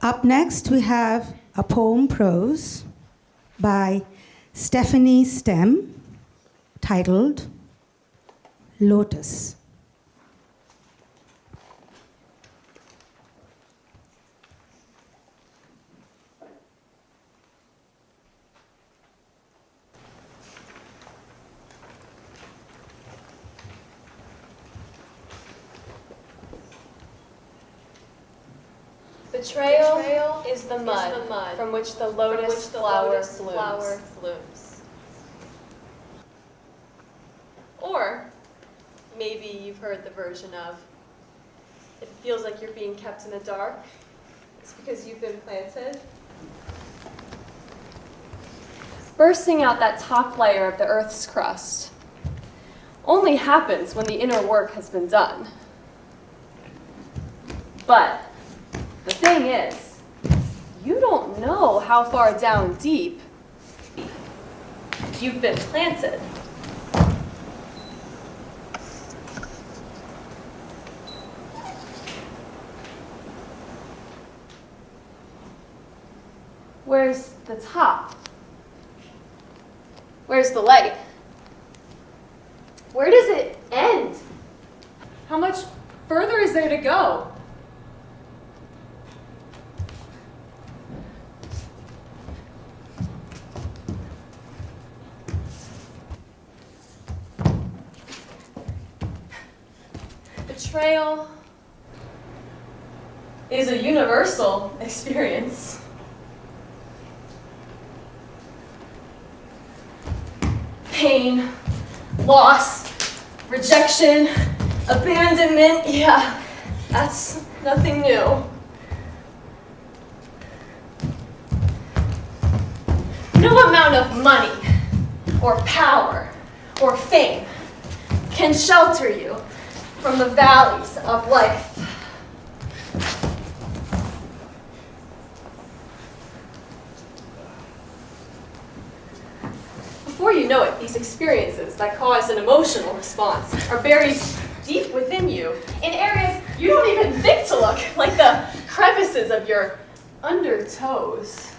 Up next, we have a poem prose by Stephanie Stem titled Lotus. Betrayal is the mud from which the lotus flower blooms. Or maybe you've heard the version of, it feels like you're being kept in the dark. It's because you've been planted. Bursting out that top layer of the Earth's crust only happens when the inner work has been done. But the thing is, you don't know how far down deep you've been planted. Where's the top? Where's the light? Where does it end? How much further is there to go? Betrayal is a universal experience. Pain, loss, rejection, abandonment, yeah, that's nothing new. No amount of money, or power, or fame can shelter you from the valleys of life. Before you know it, these experiences that cause an emotional response are buried deep within you in areas you don't even think to look, like the crevices of your undertoes.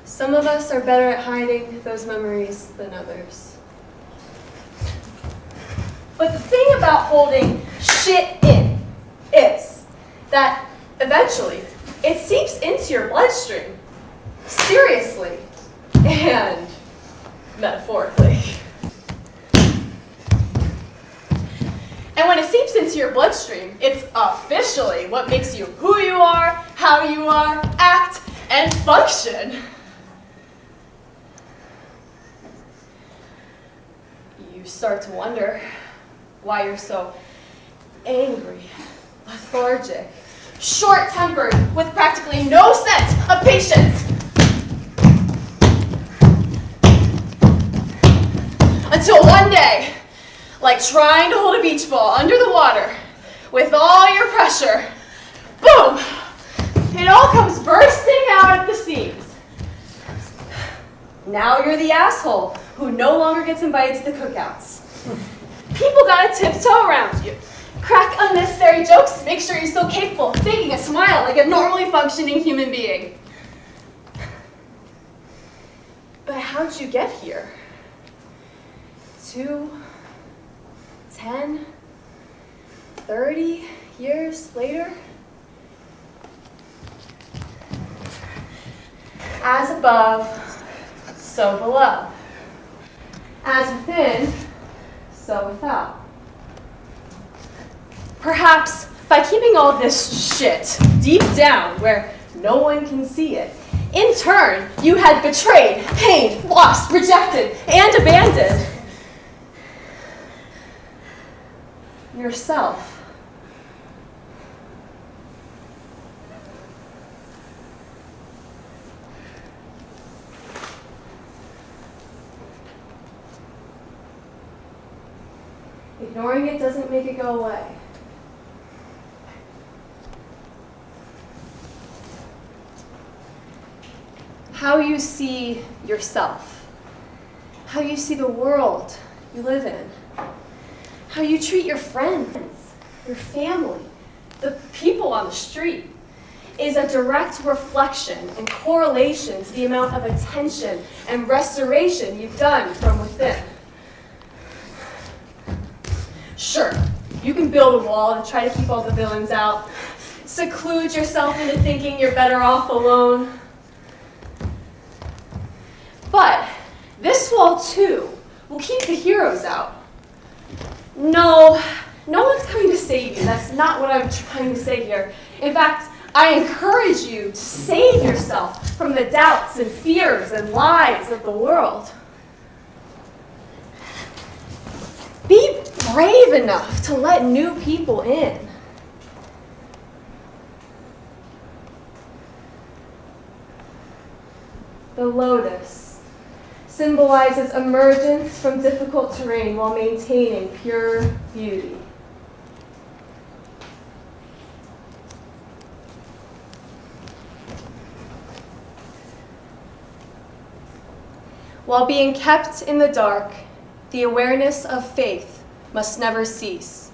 Some of us are better at hiding those memories than others. But the thing about holding shit in is that eventually it seeps into your bloodstream, seriously and metaphorically. And when it seeps into your bloodstream, it's officially what makes you who you are, how you are, act, and function. You start to wonder why you're so angry, lethargic, short-tempered, with practically no sense of patience. Until one day, like trying to hold a beach ball under the water, with all your pressure, boom! It all comes bursting out at the seams. Now you're the asshole who no longer gets invited to the cookouts. People gotta tiptoe around you, crack unnecessary jokes to make sure you're still capable of faking a smile like a normally functioning human being. But how'd you get here? 2, 10, 30 years later? As above, so below. As within, so without. Perhaps by keeping all this shit deep down where no one can see it, in turn, you had betrayed, pained, lost, rejected, and abandoned yourself. Ignoring it doesn't make it go away. How you see yourself, how you see the world you live in, how you treat your friends, your family, the people on the street, is a direct reflection and correlation to the amount of attention and restoration you've done from within. Sure, you can build a wall to try to keep all the villains out, seclude yourself into thinking you're better off alone. But this wall, too, will keep the heroes out. No one's coming to save you. That's not what I'm trying to say here. In fact, I encourage you to save yourself from the doubts and fears and lies of the world. Be brave enough to let new people in. The lotus symbolizes emergence from difficult terrain while maintaining pure beauty. While being kept in the dark, the awareness of faith must never cease.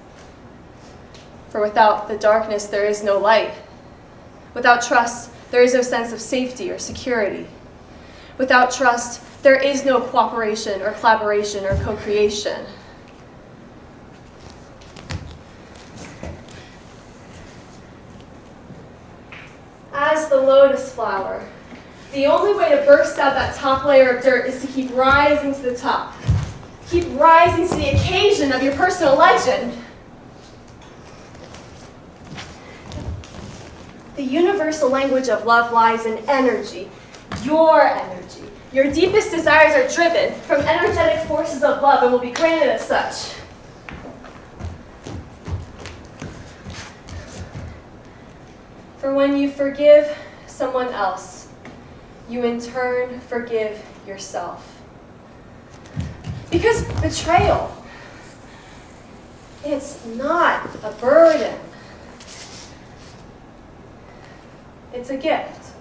For without the darkness, there is no light. Without trust, there is no sense of safety or security. Without trust, there is no cooperation or collaboration or co-creation. As the lotus flower, the only way to burst out that top layer of dirt is to keep rising to the top. Keep rising to the occasion of your personal legend. The universal language of love lies in energy, your energy. Your deepest desires are driven from energetic forces of love and will be granted as such. For when you forgive someone else, you in turn forgive yourself. Because betrayal, it's not a burden. It's a gift.